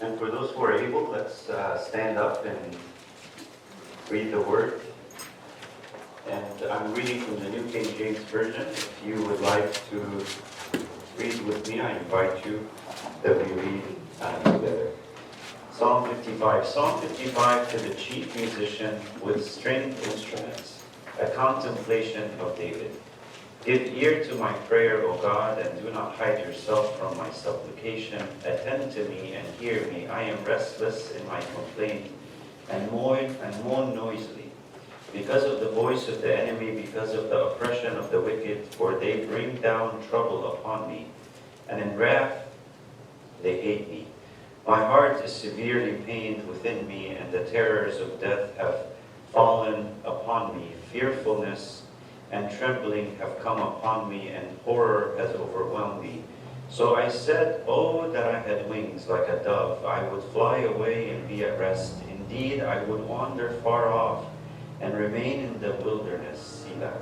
And for those who are able, let's stand up and read the word. And I'm reading from the New King James Version. If you would like to read with me, I invite you that we read together. Psalm 55. Psalm 55 to the chief musician with stringed instruments, a contemplation of David. Give ear to my prayer, O God, and do not hide yourself from my supplication. Attend to me and hear me. I am restless in my complaint and moan noisily. Because of the voice of the enemy, because of the oppression of the wicked, for they bring down trouble upon me, and in wrath they hate me. My heart is severely pained within me, and the terrors of death have fallen upon me. Fearfulness and trembling have come upon me, and horror has overwhelmed me. So I said, oh, that I had wings like a dove. I would fly away and be at rest. Indeed, I would wander far off and remain in the wilderness, Selah.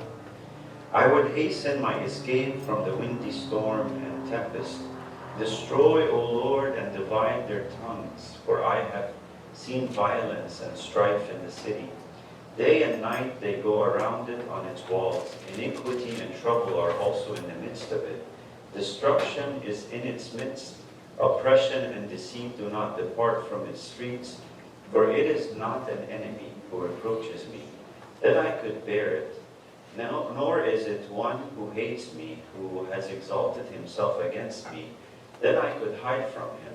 I would hasten my escape from the windy storm and tempest. Destroy, O Lord, and divide their tongues, for I have seen violence and strife in the city. Day and night they go around it on its walls. Iniquity and trouble are also in the midst of it. Destruction is in its midst. Oppression and deceit do not depart from its streets. For it is not an enemy who reproaches me, that I could bear it. No, nor is it one who hates me, who has exalted himself against me, that I could hide from him.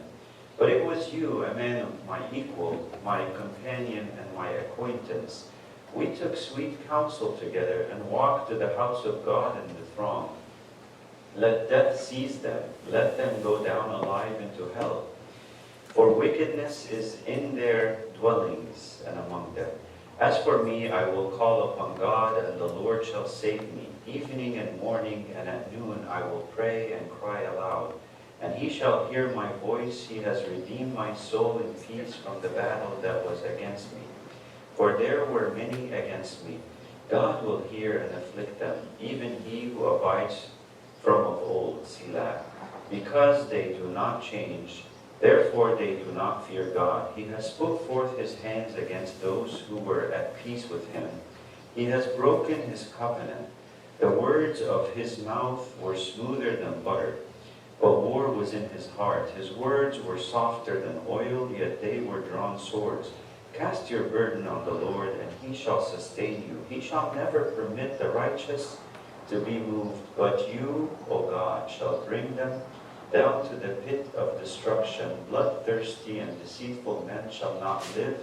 But it was you, a man of my equal, my companion and my acquaintance. We took sweet counsel together and walked to the house of God in the throng. Let death seize them. Let them go down alive into hell. For wickedness is in their dwellings and among them. As for me, I will call upon God, and the Lord shall save me. Evening and morning and at noon I will pray and cry aloud. And he shall hear my voice. He has redeemed my soul in peace from the battle that was against me. For there were many against me. God will hear and afflict them, even he who abides from of old, Selah. Because they do not change, therefore they do not fear God. He has put forth his hands against those who were at peace with him. He has broken his covenant. The words of his mouth were smoother than butter, but war was in his heart. His words were softer than oil, yet they were drawn swords. Cast your burden on the Lord, and he shall sustain you. He shall never permit the righteous to be moved, but you, O God, shall bring them down to the pit of destruction. Bloodthirsty and deceitful men shall not live,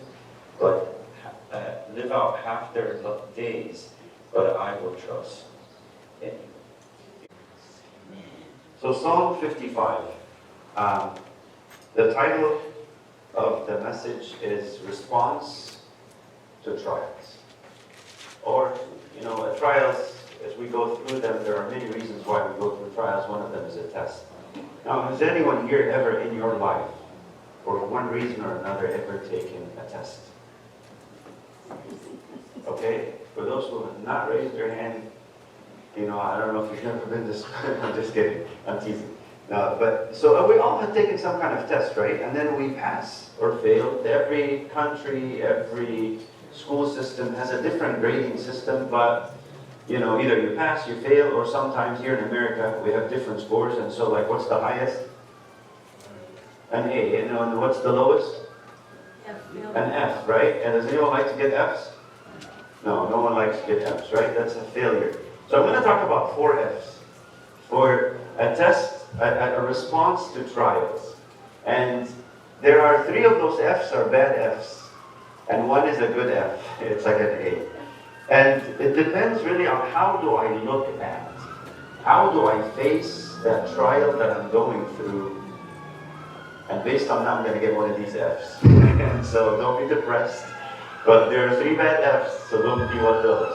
but live out half their days, but I will trust in you. So Psalm 55, the title of the message is Response to Trials. Or, trials, as we go through them, there are many reasons why we go through trials. One of them is a test. Now, has anyone here ever in your life, for one reason or another, ever taken a test? Okay? For those who have not raised their hand, I don't know if you've ever been this. I'm just kidding. I'm teasing. No, so we all have taken some kind of test, right? And then we pass or fail. Every country, every school system has a different grading system, but either you pass, you fail, or sometimes here in America we have different scores. And so, what's the highest? An A. And what's the lowest? F. An F, right? And does anyone like to get Fs? No, no one likes to get Fs, right? That's a failure. So I'm going to talk about 4 Fs for a test. A response to trials. And there are 3 of those Fs are bad Fs, and 1 is a good F. It's like an A. And it depends really on how do I look at, how do I face that trial that I'm going through. And based on that, I'm going to get one of these Fs. And so don't be depressed. But there are 3 bad Fs, so don't be one of those.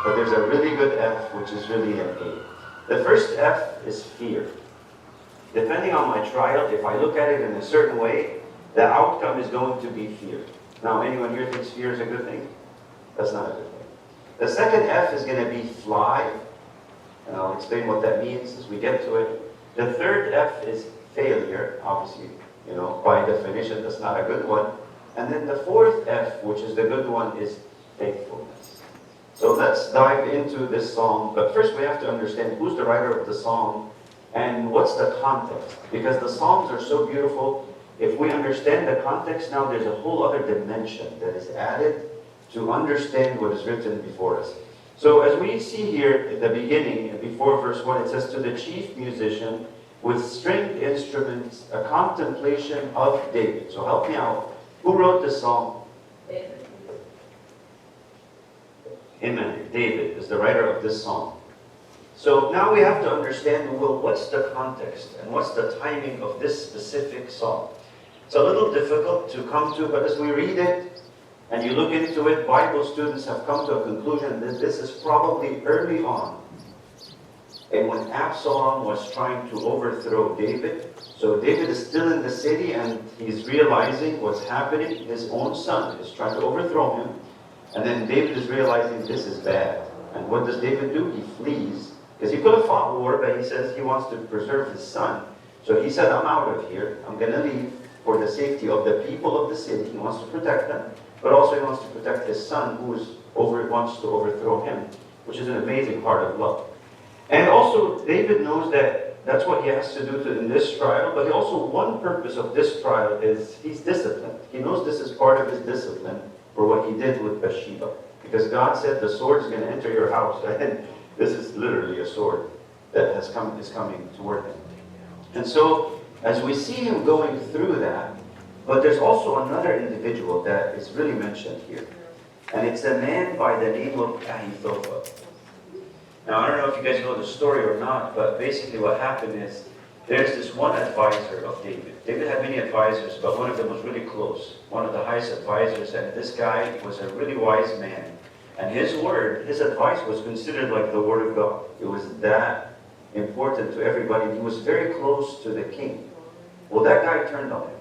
But there's a really good F, which is really an A. The first F is fear. Depending on my trial, if I look at it in a certain way, the outcome is going to be fear. Now, anyone here thinks fear is a good thing? That's not a good thing. The second F is going to be fly, and I'll explain what that means as we get to it. The third F is failure. Obviously, by definition, that's not a good one. And then the fourth F, which is the good one, is faithfulness. So let's dive into this song. But first we have to understand who's the writer of the song and what's the context. Because the Psalms are so beautiful. If we understand the context now, there's a whole other dimension that is added to understand what is written before us. So as we see here at the beginning, before verse 1, it says, to the chief musician with stringed instruments, a contemplation of David. So help me out. Who wrote this song? David. Amen. David is the writer of this song. So now we have to understand, well, what's the context and what's the timing of this specific song? It's a little difficult to come to, but as we read it and you look into it, Bible students have come to a conclusion that this is probably early on. And when Absalom was trying to overthrow David, so David is still in the city and he's realizing what's happening. His own son is trying to overthrow him. And then David is realizing this is bad. And what does David do? He flees. Because he could have fought war, but he says he wants to preserve his son. So he said, I'm out of here. I'm going to leave for the safety of the people of the city. He wants to protect them. But also he wants to protect his son who wants to overthrow him, which is an amazing heart of love. And also David knows that that's what he has to do in this trial, but also one purpose of this trial is he's disciplined. He knows this is part of his discipline for what he did with Bathsheba. Because God said the sword is going to enter your house. And this is literally a sword that is coming toward him. And so as we see him going through that, but there's also another individual that is really mentioned here. And it's a man by the name of Ahithophel. Now, I don't know if you guys know the story or not, but basically what happened is there's this one advisor of David. David had many advisors, but one of them was really close. One of the highest advisors, and this guy was a really wise man. And his word, his advice was considered like the word of God. It was that important to everybody. He was very close to the king. Well, that guy turned on him.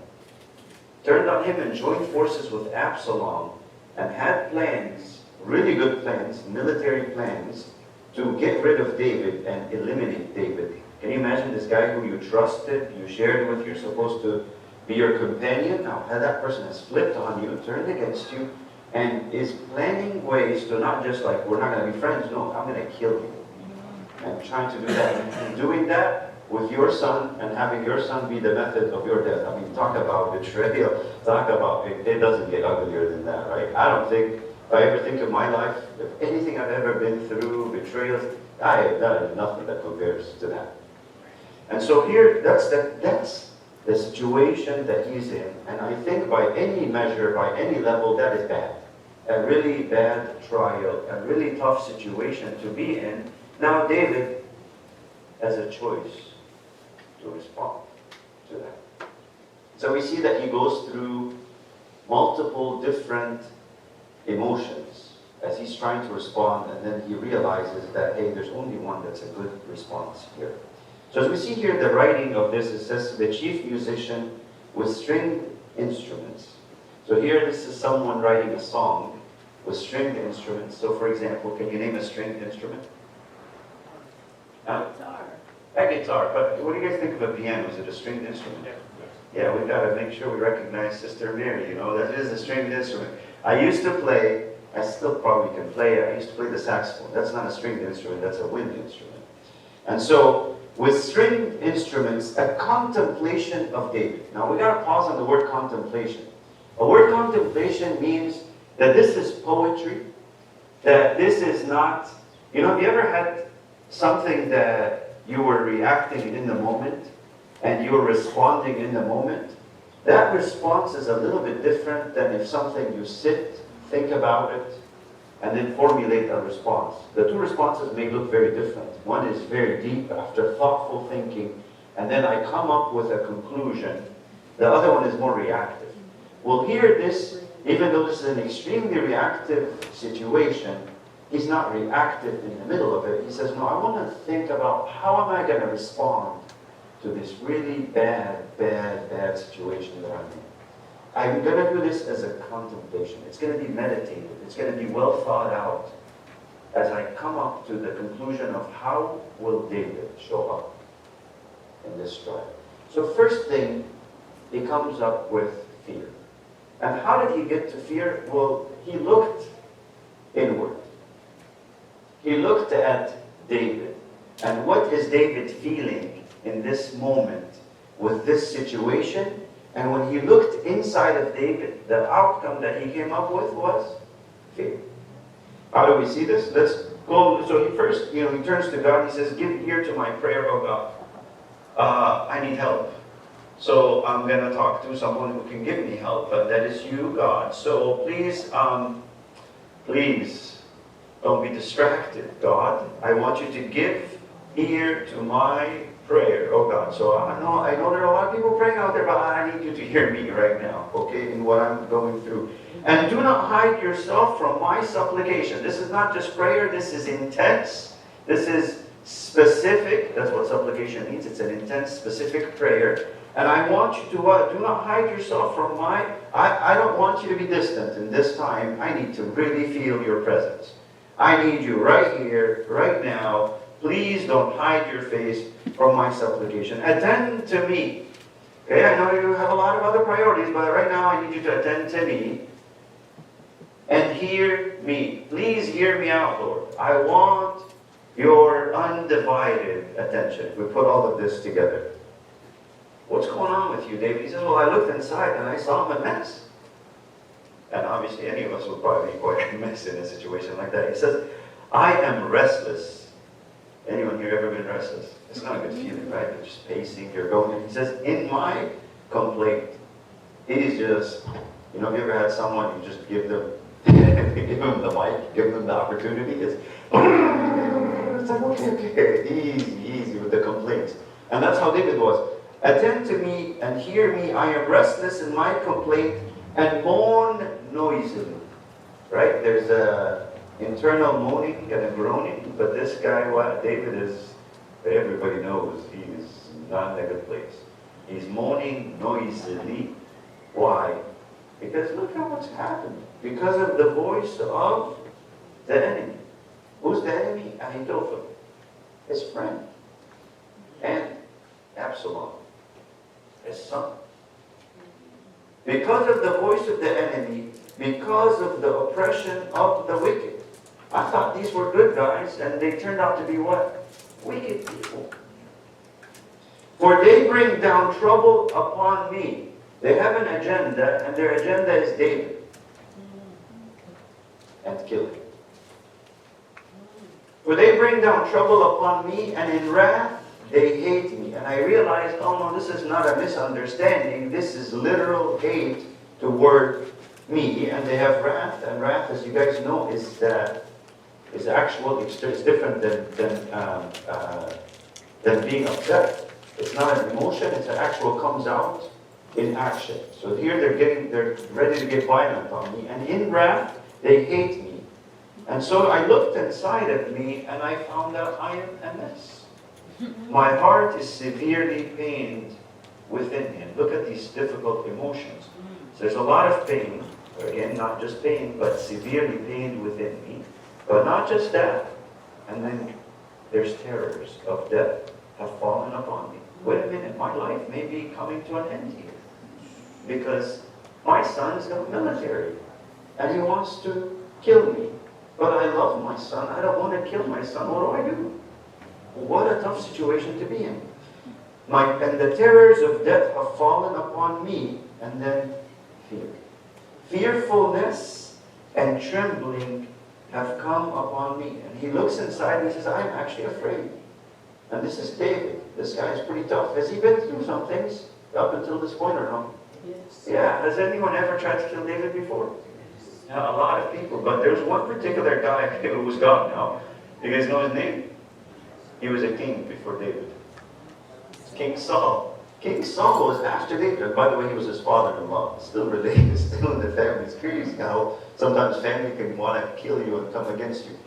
Turned on him and joined forces with Absalom and had plans, really good plans, military plans, to get rid of David and eliminate David. Can you imagine this guy who you trusted, you shared with, you're supposed to be your companion? Now, that person has flipped on you, turned against you, and is planning ways to not just like, we're not going to be friends, no, I'm going to kill you. And trying to do that. And doing that with your son and having your son be the method of your death. I mean, talk about betrayal. Talk about, it doesn't get uglier than that, right? I don't think, if I ever think of my life, if anything I've ever been through, betrayals, I have done nothing that compares to that. And so here, that's the situation that he's in. And I think by any measure, by any level, that is bad. A really bad trial, a really tough situation to be in. Now David has a choice to respond to that. So we see that he goes through multiple different emotions as he's trying to respond, and then he realizes that, hey, there's only one that's a good response here. So as we see here, the writing of this, it says, the chief musician with stringed instruments. So here, this is someone writing a song with stringed instruments. So for example, can you name a stringed instrument? Guitar. A guitar, but what do you guys think of a piano? Is it a stringed instrument? Yeah, we've got to make sure we recognize Sister Mary, that is a stringed instrument. I used to play, I still probably can play it, I used to play the saxophone. That's not a stringed instrument, that's a wind instrument. And so, with stringed instruments, a contemplation of David. Now we got to pause on the word contemplation. A word contemplation means that this is poetry, that this is not, have you ever had something that you were reacting in the moment and you were responding in the moment? That response is a little bit different than if something you sit, think about it, and then formulate a response. The two responses may look very different. One is very deep after thoughtful thinking, and then I come up with a conclusion. The other one is more reactive. Well, here this, even though this is an extremely reactive situation, he's not reactive in the middle of it. He says, no, I want to think about how am I going to respond to this really bad situation that I'm in. I'm going to do this as a contemplation. It's going to be meditated. It's going to be well thought out as I come up to the conclusion of how will David show up in this trial. So first thing, he comes up with fear. And how did he get to fear? Well, he looked inward. He looked at David. And what is David feeling in this moment with this situation? And when he looked inside of David, the outcome that he came up with was fear. How do we see this? Let's go. So he first, he turns to God. He says, "Give ear to my prayer, oh God. I need help. So I'm going to talk to someone who can give me help. But that is you, God. So please, please don't be distracted, God. I want you to give ear to my prayer, oh God." So I know there are a lot of people praying out there, but I need you to hear me right now, okay, in what I'm going through. "And do not hide yourself from my supplication." This is not just prayer, this is intense. This is specific. That's what supplication means. It's an intense, specific prayer. And I want you to what? Do not hide yourself from my... I don't want you to be distant in this time. I need to really feel your presence. I need you right here, right now. Please don't hide your face from my supplication. Attend to me. Okay, I know you have a lot of other priorities, but right now I need you to attend to me. And hear me. Please hear me out, Lord. I want your undivided attention. We put all of this together. What's going on with you, David? He says, well, I looked inside and I saw him a mess. And obviously any of us would probably be quite a mess in a situation like that. He says, I am restless. Anyone here ever been restless? It's not a good feeling, right? You're just pacing, you're going. He says, in my complaint. He's just, have you ever had someone, you just give them give them the mic, give them the opportunity? It's like, okay, easy with the complaints. And that's how David was. Attend to me and hear me. I am restless in my complaint and moan noisily. Right? There's a internal moaning and a groaning, but this guy, David is, everybody knows he's not in a good place. He's moaning noisily. Why? Because look at what's happened. Because of the voice of the enemy. Who's the enemy? Ahithophel, his friend. And Absalom, his son. Because of the voice of the enemy, because of the oppression of the wicked. I thought these were good guys, and they turned out to be what? Wicked people. For they bring down trouble upon me. They have an agenda, and their agenda is David. And killing. For they bring down trouble upon me, and in wrath they hate me. And I realized, oh no, this is not a misunderstanding. This is literal hate toward me. And they have wrath. And wrath, as you guys know, is actual. It's different than being upset. It's not an emotion. It's an actual comes out in action. So here they're ready to get violent on me. And in wrath, they hate me. And so I looked inside of me and I found out I am a mess. My heart is severely pained within me. And look at these difficult emotions. So there's a lot of pain. Again, not just pain, but severely pained within me. But not just that. And then there's terrors of death have fallen upon me. Wait a minute, my life may be coming to an end here. Because my son is in the military. And he wants to kill me. But I love my son. I don't want to kill my son. What do? What a tough situation to be in. And the terrors of death have fallen upon me. And then fear. Fearfulness and trembling have come upon me. And he looks inside and he says, I'm actually afraid. And this is David. This guy is pretty tough. Has he been through some things up until this point or no? Yes. Yeah. Has anyone ever tried to kill David before? Yeah, a lot of people. But there's one particular guy who was gone now. You guys know his name? He was a king before David. King Saul. King Saul was after David. And by the way, he was his father-in-law. Still related, still in the family. It's crazy how sometimes family can want to kill you and come against you.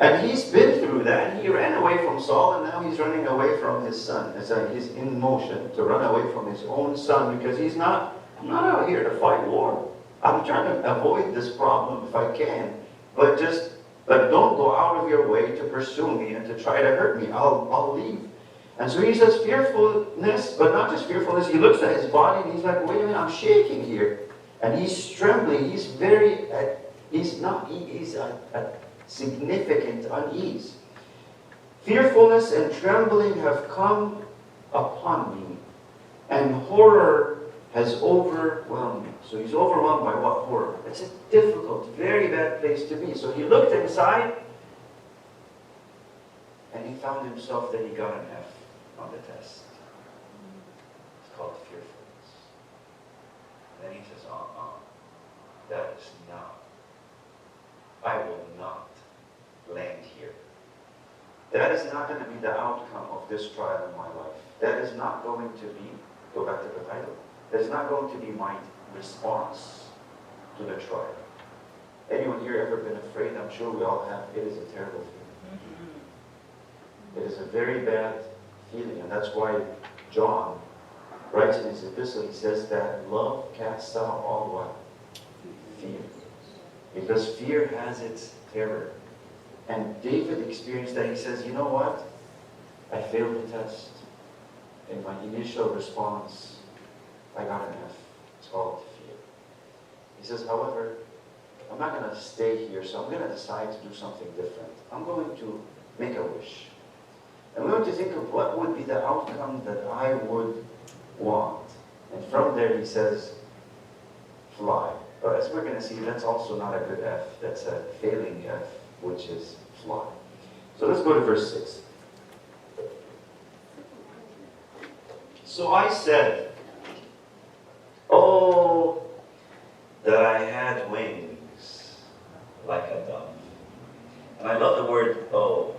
And he's been through that. He ran away from Saul, and now he's running away from his son. He's in motion to run away from his own son because I'm not out here to fight war. I'm trying to avoid this problem if I can. But don't go out of your way to pursue me and to try to hurt me. I'll leave. And so he says fearfulness, but not just fearfulness. He looks at his body and he's like, wait a minute, I'm shaking here. And he's trembling. He's at significant unease. Fearfulness and trembling have come upon me, and horror has overwhelmed me. So he's overwhelmed by what? Horror. It's a difficult, very bad place to be. So he looked inside, and he found himself that he got an F on the test. It's called fearfulness. And then he says, that is not. I will not land here. That is not going to be the outcome of this trial in my life. That is not going to be, go back to the title, that is not going to be my response to the trial. Anyone here ever been afraid? I'm sure we all have. It is a terrible feeling. It is a very bad feeling, and that's why John writes in his epistle, he says that love casts out all what? Fear. Because fear has its terror. And David experienced that. He says, you know what? I failed the test. In my initial response, I got an F. It's called fear. He says, however, I'm not going to stay here, so I'm going to decide to do something different. I'm going to make a wish. I'm going to think of what would be the outcome that I would want. And from there he says, fly. But as we're going to see, that's also not a good F. That's a failing F, which is fly. So let's go to verse 6. So I said, oh, that I had wings like a dove. And I love the word oh,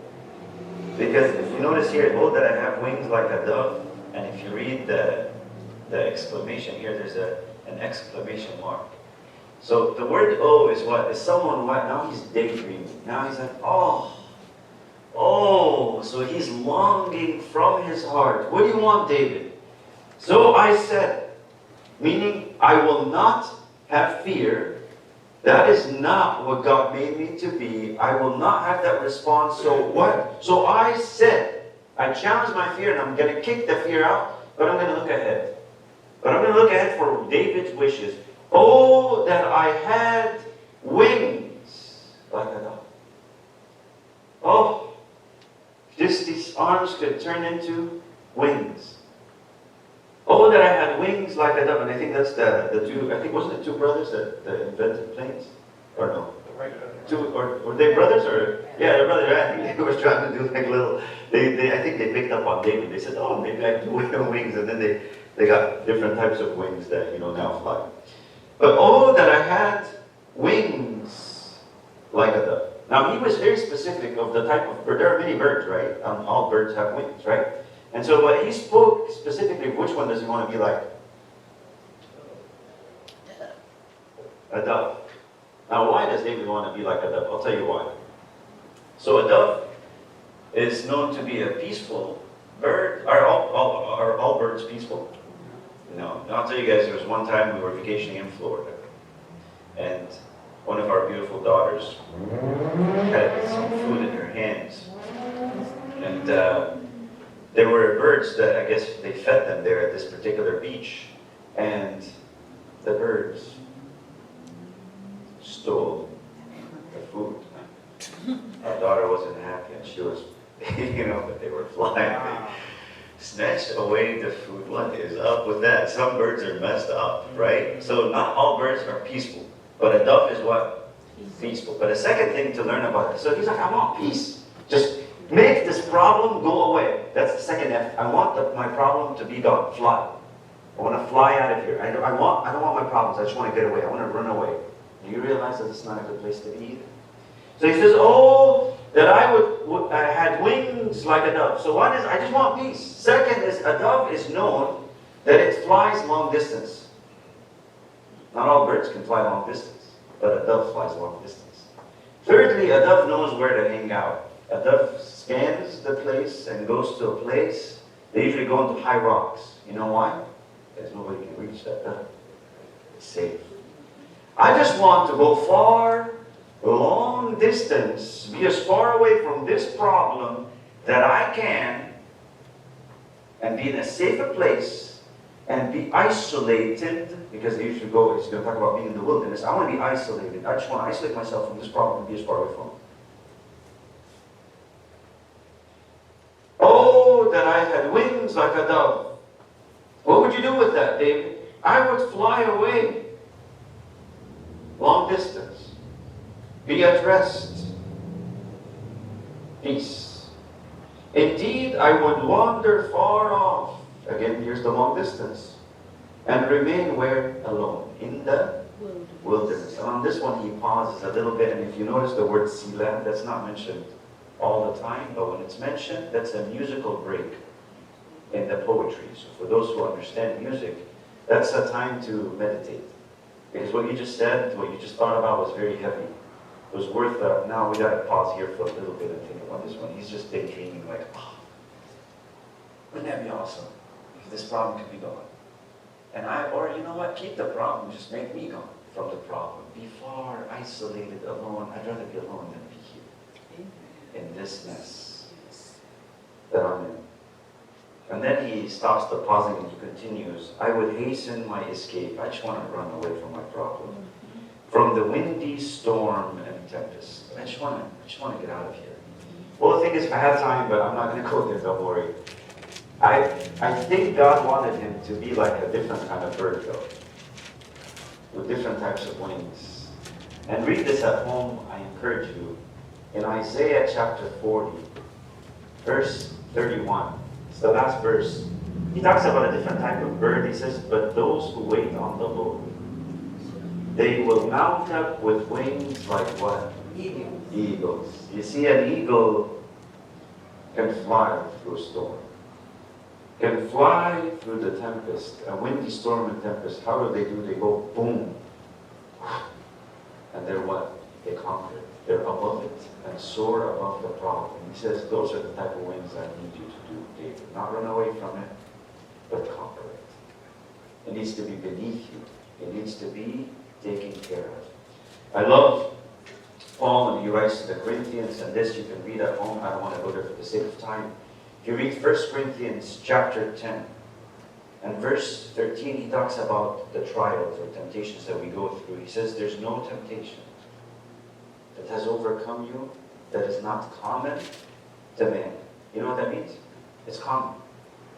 because if you notice here, oh, that I have wings like a dove, and if you read the exclamation here, there's an exclamation mark. So the word oh is what? Is someone what? Now he's daydreaming. Now he's like, oh, so he's longing from his heart. What do you want, David? So I said, meaning I will not have fear. That is not what God made me to be. I will not have that response. So what? So I said, I challenged my fear, and I'm going to kick the fear out, but I'm going to look ahead. But I'm going to look ahead for David's wishes. Oh, that I had wings like a dove. Oh, just these arms could turn into wings. Oh, that I had wings like a dove. And I think that's the two, I think, wasn't it two brothers that invented planes? Or no? Two, or were they brothers? Or yeah, they're brothers. I think they were trying to do like little, I think they picked up on David. They said, oh, maybe I can do wings. And then they got different types of wings that, now fly. But oh, that I had wings like a dove. Now, he was very specific of the type of bird. There are many birds, right? All birds have wings, right? And so, but he spoke specifically of which one does he want to be like? A dove. Now, why does David want to be like a dove? I'll tell you why. So, a dove is known to be a peaceful bird. Are all birds peaceful? No. I'll tell you guys, there was one time we were vacationing in Florida, and one of our beautiful daughters had some food in her hands, and there were birds that I guess they fed them there at this particular beach, and the birds stole the food. Our daughter wasn't happy, and she was, but they were flying. They snatched away the food. What is up with that? Some birds are messed up, right? So not all birds are peaceful, but a dove is what? Peaceful. But a second thing to learn about it. So he's like, I want peace. Just make this problem go away. That's the second F. I want my problem to be gone. Fly. I want to fly out of here. I don't want my problems. I just want to get away. I want to run away. Do you realize that it's not a good place to be either? So he says, oh, that I had wings like a dove. So one is, I just want peace. Second is, a dove is known that it flies long distance. Not all birds can fly long distance, but a dove flies long distance. Thirdly, a dove knows where to hang out. A dove scans the place and goes to a place. They usually go into high rocks. You know why? Because nobody can reach that dove. It's safe. I just want to go far, long distance, be as far away from this problem that I can, and be in a safer place and be isolated, because they usually go, it's going to talk about being in the wilderness. I want to be isolated. I just want to isolate myself from this problem and be as far away from it. Oh, that I had wings like a dove. What would you do with that, David? I would fly away. Long distance. Be at rest. Peace. Indeed, I would wander far off. Again, here's the long distance. And remain where? Alone. In the wilderness. And on this one, he pauses a little bit. And if you notice the word Selah, that's not mentioned all the time. But when it's mentioned, that's a musical break in the poetry. So for those who understand music, that's a time to meditate. Because what you just said, what you just thought about was very heavy. It was worth now we got to pause here for a little bit and think about this one. He's just daydreaming like, oh, wouldn't that be awesome if this problem could be gone? And or you know what, keep the problem, just make me gone from the problem. Be far, isolated, alone. I'd rather be alone than be here in this mess that I'm in. And then he stops the pausing and he continues, I would hasten my escape. I just want to run away from my problem. From the windy storm and tempest. I just want to get out of here. Well, the thing is, I have time, but I'm not going to go there, don't worry. I think God wanted him to be like a different kind of bird, though. With different types of wings. And read this at home, I encourage you. In Isaiah chapter 40, verse 31. It's the last verse. He talks about a different type of bird. He says, but those who wait on the Lord, they will mount up with wings like what? Eagles. You see, an eagle can fly through a storm. Can fly through the tempest, a windy storm and tempest. How do? They go boom. And they're what? They conquer it. They're above it and soar above the problem. He says, those are the type of wings I need you to do, David. Not run away from it, but conquer it. It needs to be beneath you. It needs to be taken care of. I love Paul when he writes to the Corinthians, and this you can read at home. I don't want to go there for the sake of time. If you read 1 Corinthians chapter 10 and verse 13, he talks about the trials or temptations that we go through. He says, there's no temptation that has overcome you that is not common to man. You know what that means? It's common.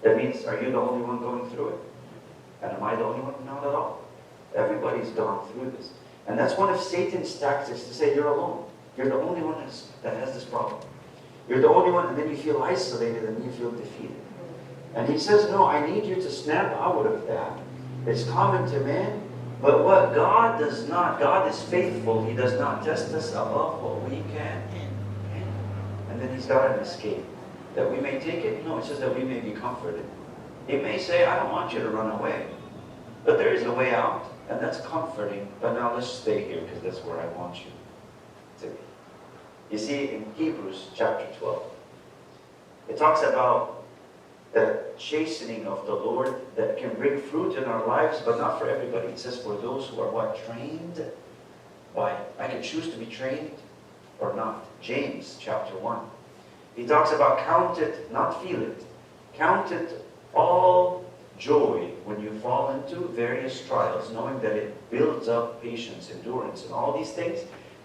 That means, are you the only one going through it? And am I the only one? Not at all. Everybody's gone through this. And that's one of Satan's tactics, to say you're alone. You're the only one that has this problem. You're the only one, and then you feel isolated and you feel defeated. And he says, no, I need you to snap out of that. It's common to man, but what God does not, God is faithful. He does not test us above what we can. And then he's got an escape. That we may take it? No, it says that we may be comforted. He may say, I don't want you to run away. But there is a way out, and that's comforting. But now let's stay here, because that's where I want you to be. You see, in Hebrews chapter 12, it talks about the chastening of the Lord that can bring fruit in our lives, but not for everybody. It says for those who are what? Trained by, I can choose to be trained or not. James chapter 1. He talks about count it, not feel it. Count it all joy when you fall into various trials, knowing that it builds up patience, endurance, and all these things.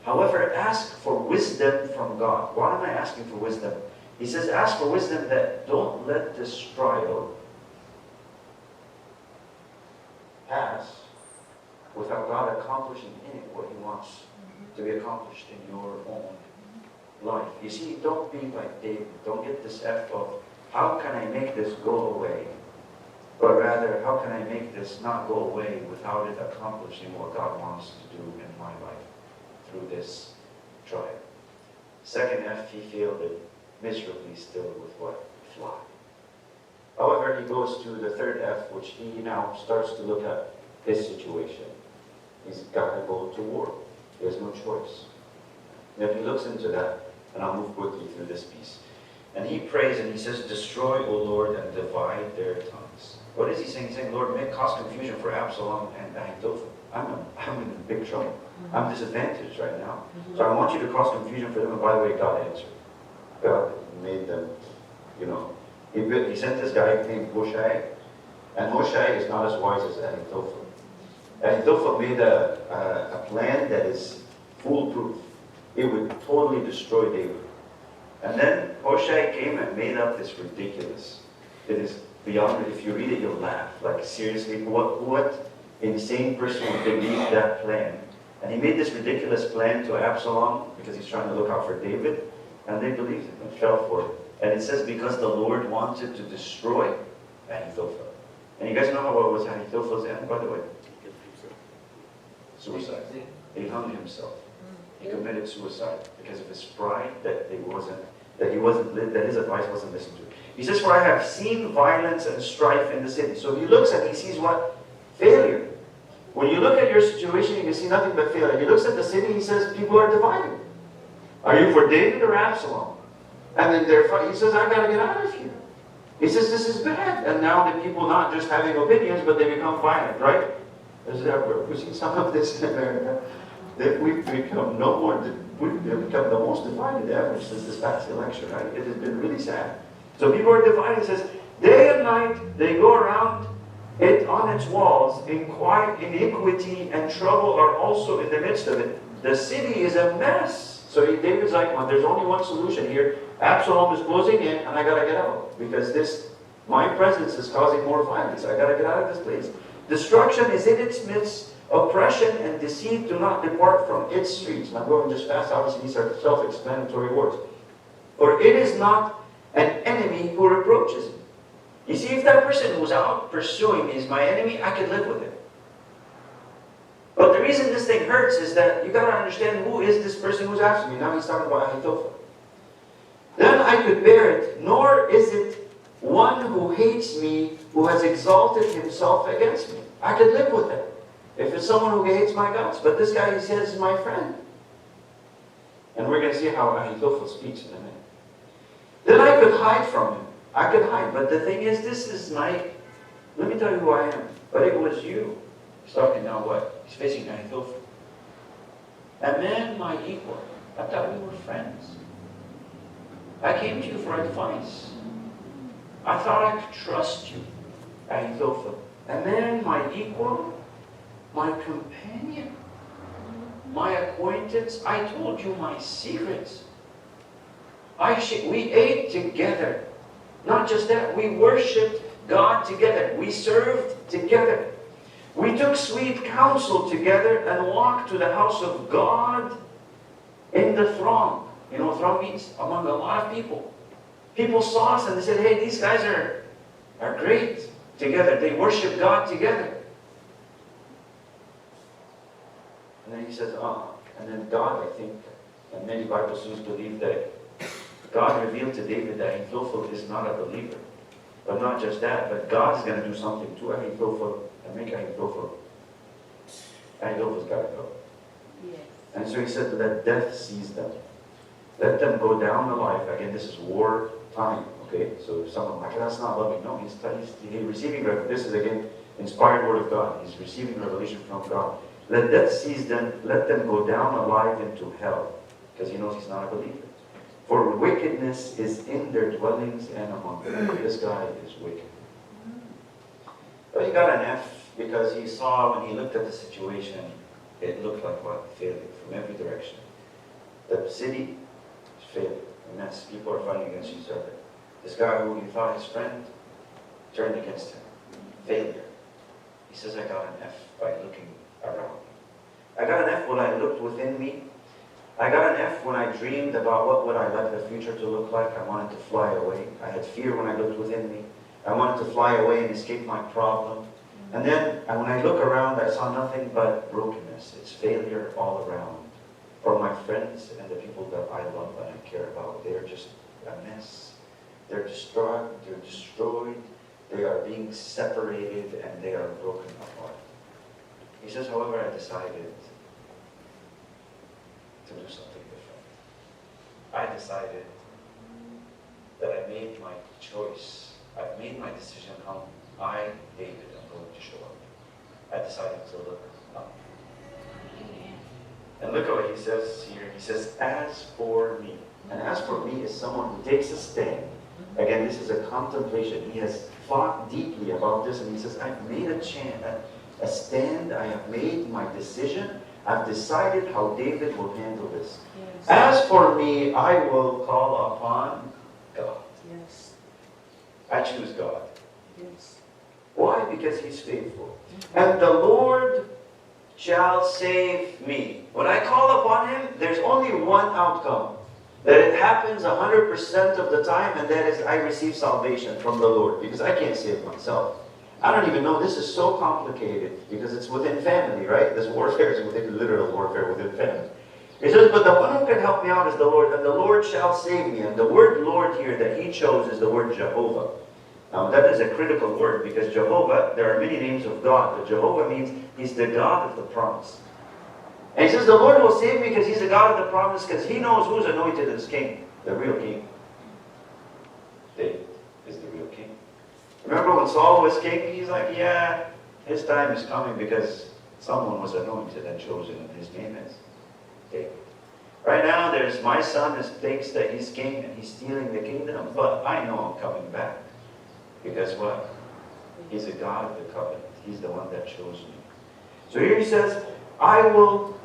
However, ask for wisdom from God. Why am I asking for wisdom? He says, ask for wisdom that don't let this trial pass without God accomplishing in it what he wants to be accomplished in your own life. You see, don't be like David. Don't get this F of, how can I make this go away? But rather, how can I make this not go away without it accomplishing what God wants to do in my life through this trial? Second F, he failed it miserably still with what? Fly. However, he goes to the third F, which he now starts to look at his situation. He's got to go to war. He has no choice. And if he looks into that, and I'll move quickly through this piece. And he prays and he says, destroy, O Lord, and divide their tongues. What is he saying? He's saying, Lord, make cause confusion for Absalom and Ahithophel. I'm in big trouble. I'm disadvantaged right now. So I want you to cause confusion for them. And by the way, God answered. God made them, He sent this guy named Hoshai, and Hoshai is not as wise as Ahithophel. Ahithophel made a plan that is foolproof. It would totally destroy David. And then Hoshai came and made up this ridiculous. It is beyond, if you read it, you'll laugh. Like, seriously, what insane person would believe that plan? And he made this ridiculous plan to Absalom because he's trying to look out for David. And they believed him and fell for it. And it says because the Lord wanted to destroy Ahithophel. And you guys know what was Ahithophel's end, by the way? Suicide. He hung himself. He committed suicide because of his pride that his advice wasn't listened to. He says, "For I have seen violence and strife in the city." So he looks and he sees what? Failure. When you look at your situation, you can see nothing but failure. He looks at the city, he says, people are divided. Are you for David or Absalom? And then he says, "I gotta get out of here." He says, "This is bad." And now the people not just having opinions, but they become violent, right? We've seen some of this in America. That we've become we've become the most divided ever since this past election, right? It has been really sad. So people are divided. It says, day and night they go around it on its walls, iniquity and trouble are also in the midst of it. The city is a mess. So David's like, well, there's only one solution here. Absalom is closing in, and I gotta get out because my presence is causing more violence. I gotta get out of this place. Destruction is in its midst. Oppression and deceit do not depart from its streets. And I'm going just fast. Obviously, these are self-explanatory words. For it is not an enemy who reproaches me. You see, if that person who's out pursuing is my enemy, I can live with it. But the reason this thing hurts is that you got to understand who is this person who's after me. Now he's talking about Ahithophel. Then I could bear it, nor is it one who hates me, who has exalted himself against me. I could live with it. If it's someone who hates my guts, but this guy, he says, is my friend. And we're going to see how Ahithophel speaks in a minute. Then I could hide from him. I could hide. But the thing is, let me tell you who I am. But it was you. He's talking now what? He's facing Ahithophel. A man my equal. I thought we were friends. I came to you for advice. I thought I could trust you, Ahithophel. A man my equal. My companion, my acquaintance, I told you my secrets. We ate together. Not just that, we worshipped God together. We served together. We took sweet counsel together and walked to the house of God in the throng. You know what throng means? Among a lot of people. People saw us and they said, hey, these guys are great together. They worship God together. And then he says, and then God, I think, and many Bible students believe that God revealed to David that Ahithophel is not a believer. But not just that, but God's going to do something to Ahithophel and make Ahithophel's got to go. Yes. And so he said, let death seize them. Let them go down alive. Again, this is war time, okay? So someone like, that's not loving. No, he's receiving, this is again, inspired word of God. He's receiving revelation from God. Let death seize them, let them go down alive into hell. Because he knows he's not a believer. For wickedness is in their dwellings and among them. This guy is wicked. But he got an F because he saw when he looked at the situation, it looked like what? Failure from every direction. The city is failure, a mess. People are fighting against each other. This guy who he thought his friend turned against him. Failure. He says, I got an F by looking around. I got an F when I looked within me. I got an F when I dreamed about what would I like the future to look like. I wanted to fly away. I had fear when I looked within me. I wanted to fly away and escape my problem. And then when I look around, I saw nothing but brokenness. It's failure all around. For my friends and the people that I love and I care about, they're just a mess. They're destroyed. They are being separated and they are broken apart. He says, however, I decided to do something different. I decided that I made my choice. I've made my decision how I, David, am going to show up. I decided to look up. And look at what he says here. He says, as for me. And as for me is someone who takes a stand Again, this is a contemplation. He has thought deeply about this, and he says, I've made a stand, I have made my decision, I've decided how David will handle this. Yes. As for me, I will call upon God. Yes. I choose God. Yes. Why? Because He's faithful. And the Lord shall save me. When I call upon Him, there's only one outcome. That it happens 100% of the time, and that is I receive salvation from the Lord, because I can't save myself. I don't even know, this is so complicated, because it's within family, right? This warfare is within, literal warfare within family. He says, but the one who can help me out is the Lord, and the Lord shall save me. And the word Lord here that he chose is the word Jehovah. Now that is a critical word, because Jehovah, there are many names of God, but Jehovah means He's the God of the promise. And he says, the Lord will save me because He's the God of the promise, because He knows who's anointed as king, the real king. David is the real king. Remember when Saul was king, he's like, yeah, his time is coming because someone was anointed and chosen, and his name is David. Right now, there's my son who thinks that he's king and he's stealing the kingdom, but I know I'm coming back. Because what? He's a God of the covenant. He's the one that chose me. So here he says, I will,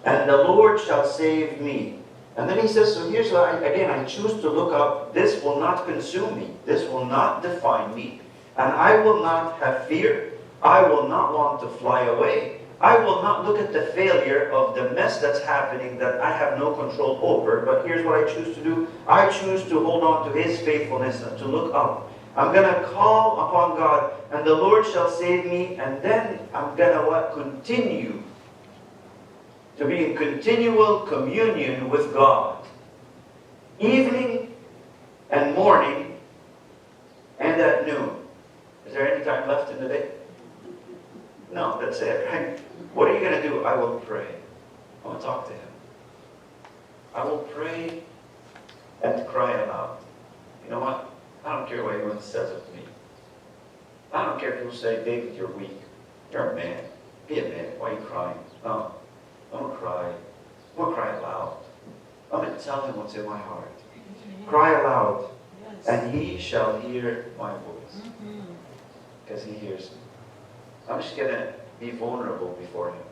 and the Lord shall save me. And then he says, so here's what I choose to look up. This will not consume me. This will not define me. And I will not have fear. I will not want to fly away. I will not look at the failure of the mess that's happening that I have no control over. But here's what I choose to do. I choose to hold on to His faithfulness and to look up. I'm going to call upon God, and the Lord shall save me. And then I'm going to what? Continue to be in continual communion with God. Evening and morning and at noon. Is there any time left in the day? No, that's it, right? What are you going to do? I will pray. I will talk to Him. I will pray and cry aloud. You know what? I don't care what anyone says of me. I don't care if people say, David, you're weak. You're a man. Be a man. Why are you crying? No. I'm going to cry. I'm going to cry aloud. I'm going to tell Him what's in my heart. Cry aloud, Yes. and He shall hear my voice. Because He hears me. I'm just going to be vulnerable before Him.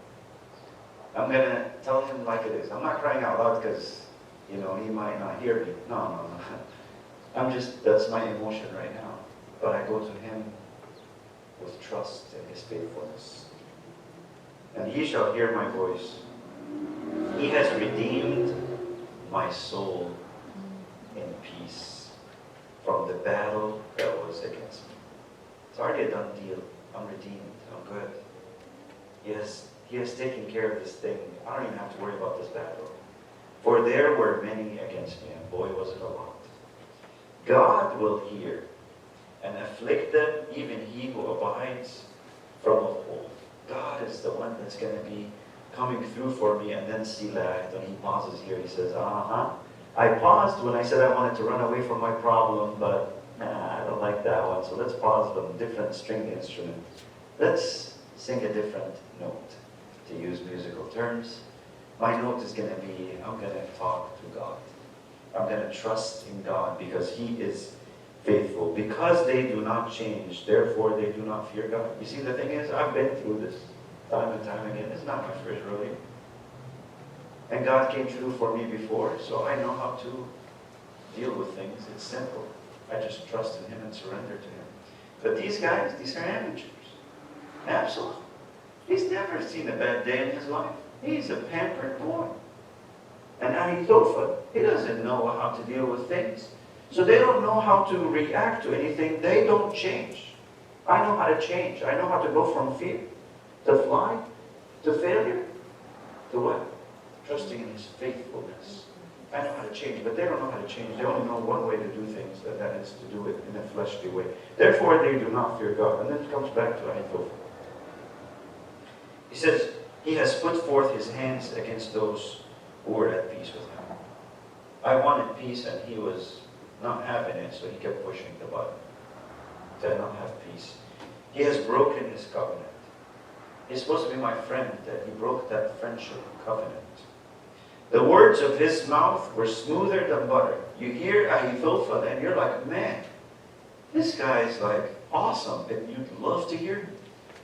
I'm going to tell Him like it is. I'm not crying out loud because, He might not hear me. No. That's my emotion right now. But I go to Him with trust in His faithfulness. And He shall hear my voice. He has redeemed my soul in peace from the battle that was against me. It's already a done deal. I'm redeemed. I'm good. He has taken care of this thing. I don't even have to worry about this battle. For there were many against me, and boy, was it a lot. God will hear and afflict them, even he who abides from of old. God is the one that's going to be coming through for me. And then Selah, when he pauses here, he says, I paused when I said I wanted to run away from my problem, but I don't like that one. So let's pause from a different string instrument. Let's sing a different note, to use musical terms. My note is going to be, I'm going to talk to God. I'm going to trust in God because He is faithful. Because they do not change, therefore they do not fear God. You see, the thing is, I've been through this time and time again. It's not my first rodeo. And God came through for me before, so I know how to deal with things. It's simple. I just trust in Him and surrender to Him. But these guys, these are amateurs. Absalom, he's never seen a bad day in his life. He's a pampered boy. And Ahithophel, he doesn't know how to deal with things. So they don't know how to react to anything. They don't change. I know how to change. I know how to go from fear to fly to failure to what? Trusting in His faithfulness. I know how to change, but they don't know how to change. They only know one way to do things, and that is to do it in a fleshly way. Therefore, they do not fear God. And then it comes back to Ahithophel. He says, he has put forth his hands against those who were at peace with him. I wanted peace, and he was not having it, so he kept pushing the button. Did not have peace. He has broken his covenant. He's supposed to be my friend, that he broke that friendship covenant. The words of his mouth were smoother than butter. You hear Ahithophel and you're like, man, this guy's like awesome, and you'd love to hear him.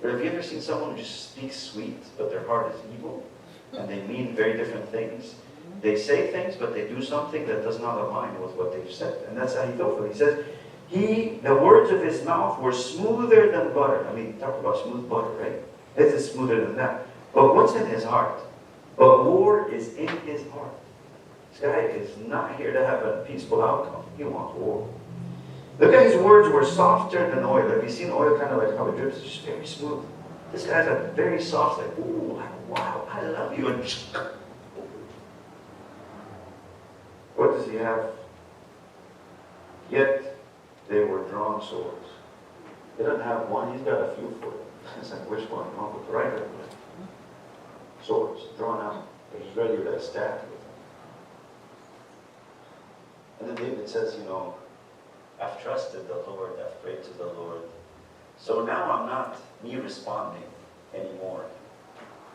But have you ever seen someone who just speaks sweet, but their heart is evil? And they mean very different things. They say things, but they do something that does not align with what they've said. And that's Ahithophel. He says, the words of his mouth were smoother than butter. I mean, talk about smooth butter, right? This is smoother than that. But what's in his heart? But war is in his heart. This guy is not here to have a peaceful outcome. He wants war. Look at his words were softer than oil. Have you seen oil kind of like how it drips? It's just very smooth. This guy's a very soft, like, ooh, wow, I love you. And what does he have? Yet they were drawn swords. He doesn't have one, he's got a few for it. It's like, which one? Oh, with the right or left? Swords drawn out. He's ready to stab with them. And then David says, I've trusted the Lord, I've prayed to the Lord. So now I'm not me responding anymore,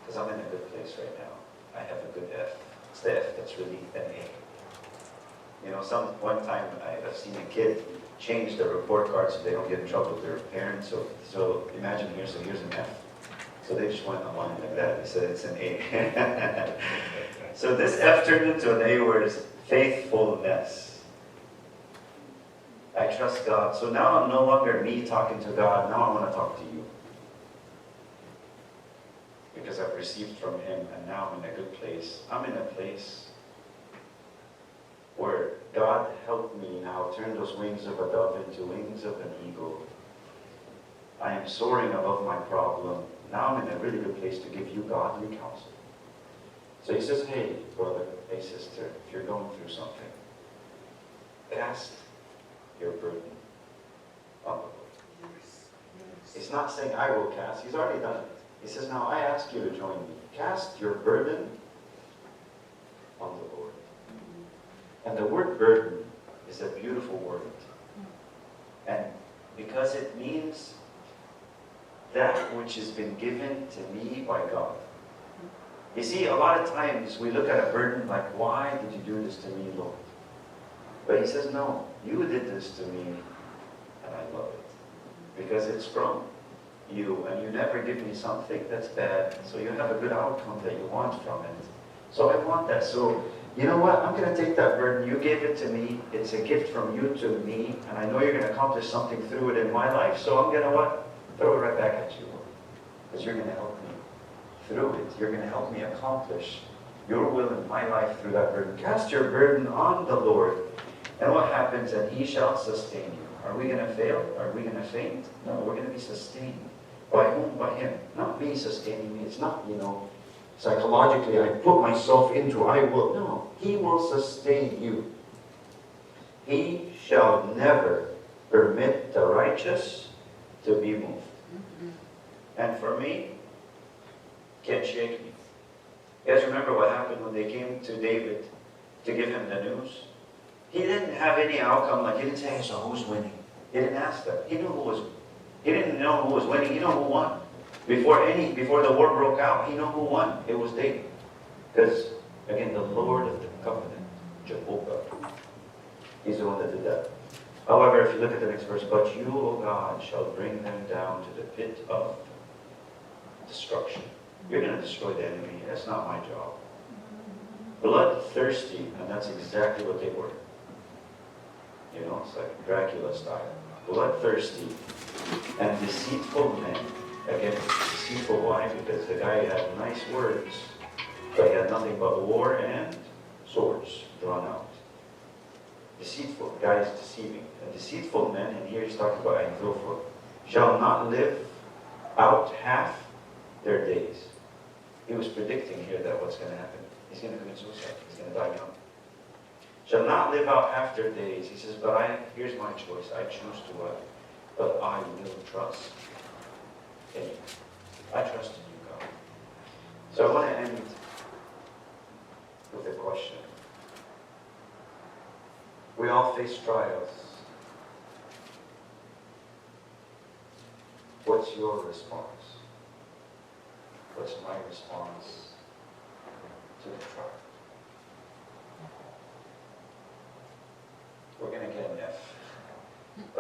because I'm in a good place right now. I have a good F. It's the F that's really an A. One time I've seen a kid change the report card so they don't get in trouble with their parents. So imagine here's an F. So they just went online like that. They said it's an A. So this F turned into an A where it's faithfulness. I trust God. So now I'm no longer me talking to God. Now I want to talk to you. Because I've received from Him, and now I'm in a good place. I'm in a place where God helped me now turn those wings of a dove into wings of an eagle. I am soaring above my problem. Now I'm in a really good place to give you godly counsel. So he says, hey, brother, hey, sister, if you're going through something, cast your burden on the Lord. He's not saying, I will cast. He's already done it. He says, now I ask you to join me. Cast your burden on the Lord. And the word burden is a beautiful word. And because it means that which has been given to me by God. You see, a lot of times we look at a burden like, why did you do this to me, Lord? But he says, no, you did this to me, and I love it. Because it's from you, and you never give me something that's bad, so you have a good outcome that you want from it. So I want that. So, you know what? I'm going to take that burden. You gave it to me. It's a gift from you to me, and I know you're going to accomplish something through it in my life, so I'm going to what? Throw it right back at you, Lord. Because you're going to help me through it. You're going to help me accomplish your will in my life through that burden. Cast your burden on the Lord. And what happens? And He shall sustain you. Are we going to fail? Are we going to faint? No, we're going to be sustained. By whom? By Him. Not me sustaining me. It's not, psychologically I put myself into I will. No, He will sustain you. He shall never permit the righteous to be moved. And for me, can't shake me. You guys remember what happened when they came to David to give him the news? He didn't have any outcome. Like, he didn't say, hey, so who's winning? He didn't ask that. He didn't know who was winning. He knew who won. Before the war broke out, he knew who won. It was David. Because, again, the Lord of the covenant, Jehovah, He's the one that did that. However, if you look at the next verse, but you, O God, shall bring them down to the pit of destruction. You're going to destroy the enemy. That's not my job. Bloodthirsty, and that's exactly what they were. It's like Dracula style. Bloodthirsty and deceitful men. Again, deceitful why? Because the guy had nice words, but he had nothing but war and swords drawn out. Deceitful, the guy is deceiving. And deceitful men, and here he's talking about Ahithophel, shall not live out half their days. He was predicting here that what's going to happen. He's going to commit suicide. He's going to die young. Shall not live out half their days. He says, but here's my choice. I choose to what? But I will trust in you. I trust in you, God. So I want to end with a question. We all face trials. What's your response? What's my response to the trial?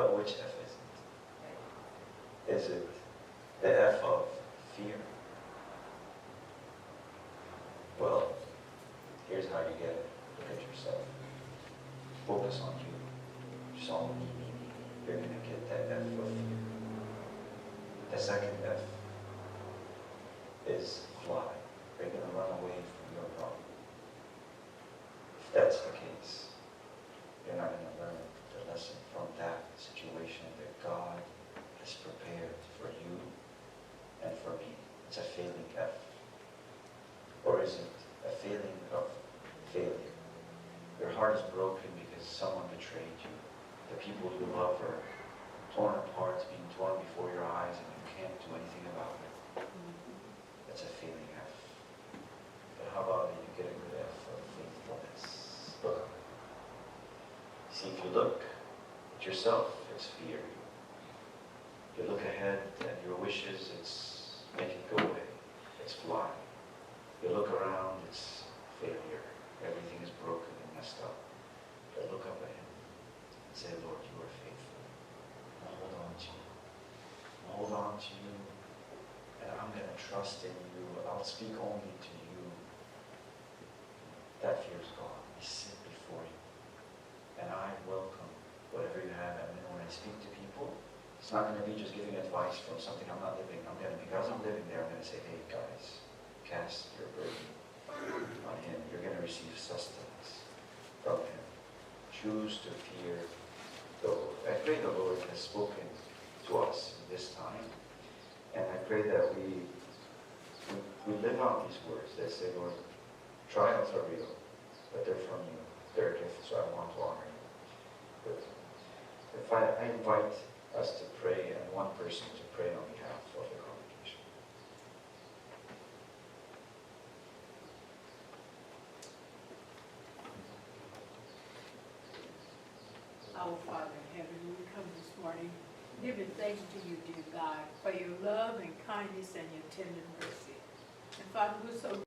But which F is it? Is it the F of fear? Well, here's how you get it. Look at yourself. Focus on you. Just on me. You're going to get that F of fear. The second F is fly. You're going to run away from your problem. If that's the case, you're not going to learn the lesson from that situation that God has prepared for you and for me. It's a failing F. Or is it a feeling of failure? Your heart is broken because someone betrayed you. The people you love are torn apart, being torn before your eyes, and you can't do anything about it. That's a failing F. But how about you get a good F of faithfulness? Look. See, if you look at yourself, it's fear. You look ahead at your wishes, it's make it go away. It's fly. You look around, it's failure. Everything is broken and messed up. But look up at him and say, Lord, you are faithful. I'll hold on to you. I'll hold on to you. And I'm going to trust in you. I'll speak only to you. That fear is gone. I sit before you. And I welcome whatever you have. And then when I speak to people, it's not going to be just giving advice from something I'm not living. Because I'm living there, I'm going to say, hey guys, cast your burden on him. You're going to receive sustenance from him. Choose to fear the Lord. I pray the Lord has spoken to us in this time. And I pray that we live out these words that say, Lord, trials are real, but they're from you. They're a gift, so I want to honor you. But if I invite us to pray and one person to pray on behalf of the congregation. Our Father in heaven, we come this morning giving thanks to you, dear God, for your love and kindness and your tender mercy. And Father, we're so